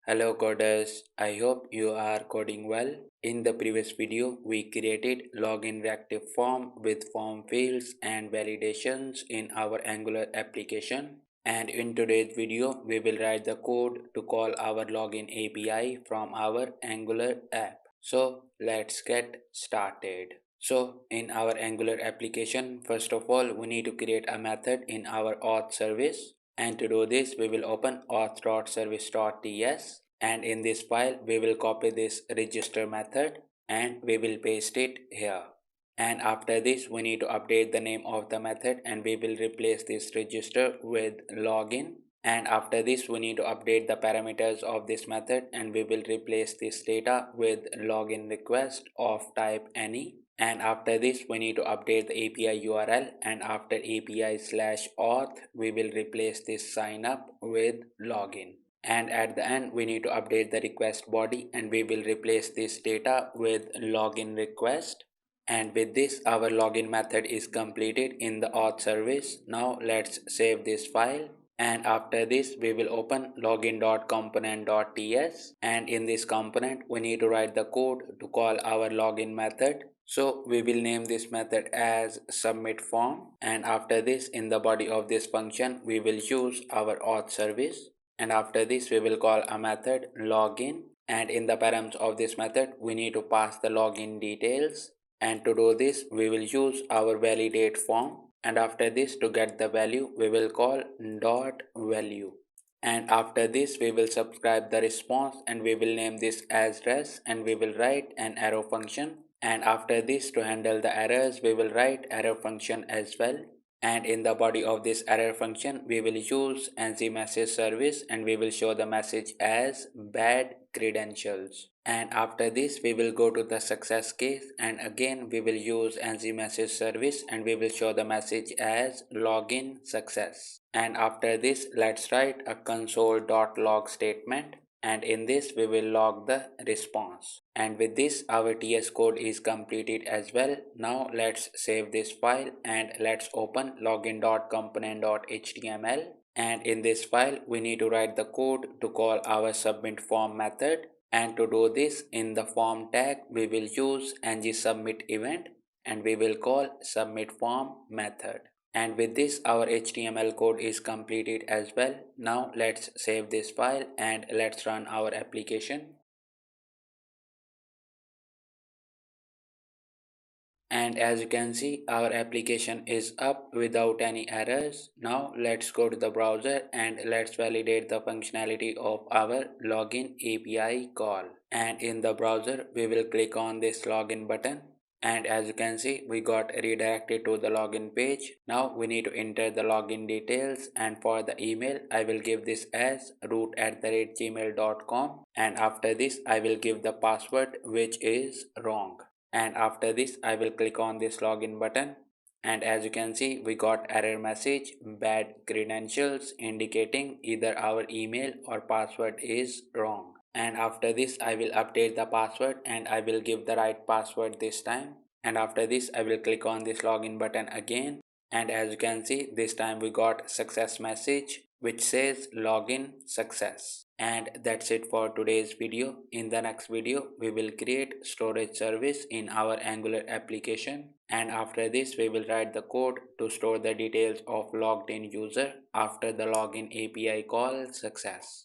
Hello coders, I hope you are coding well. In the previous video, we created login reactive form with form fields and validations in our Angular application. And in today's video, we will write the code to call our login API from our Angular app. So let's get started. So in our Angular application, first of all, we need to create a method in our auth service. And to do this, we will open auth.service.ts, and in this file we will copy this register method and we will paste it here. And after this, we need to update the name of the method and we will replace this register with login. And after this, we need to update the parameters of this method and we will replace this data with login request of type any. And after this, we need to update the API URL, and after API/auth we will replace this sign up with login. And at the end, we need to update the request body and we will replace this data with login request. And with this, our login method is completed in the auth service. Now let's save this file. And after this, we will open login.component.ts, and in this component we need to write the code to call our login method. So we will name this method as submit form, and after this, in the body of this function we will use our auth service. And after this, we will call a method login, and in the params of this method we need to pass the login details. And to do this, we will use our validate form, and after this, to get the value we will call dot value. And after this, we will subscribe the response and we will name this as res, and we will write an arrow function. And after this, to handle the errors, we will write error function as well. And in the body of this error function we will use message service and we will show the message as bad credentials. And after this, we will go to the success case, and again we will use message service and we will show the message as login success. And after this, let's write a console.log statement, and in this we will log the response. And with this, our TS code is completed as well. Now let's save this file and let's open login.component.html. And in this file we need to write the code to call our submit form method. And to do this, in the form tag we will use ng-submit event and we will call submit form method. And with this, our HTML code is completed as well. Now let's save this file and let's run our application. And as you can see, our application is up without any errors. Now let's go to the browser and let's validate the functionality of our login API call. And in the browser, we will click on this login button. And as you can see, we got redirected to the login page. Now we need to enter the login details, and for the email I will give this as root@gmail.com, and after this I will give the password which is wrong. And after this, I will click on this login button, and as you can see, we got error message bad credentials, indicating either our email or password is wrong. And after this, I will update the password and I will give the right password this time. And after this, I will click on this login button again, and as you can see, this time we got success message which says login success. And that's it for today's video. In the next video, we will create storage service in our Angular application, and after this we will write the code to store the details of logged in user after the login API call success.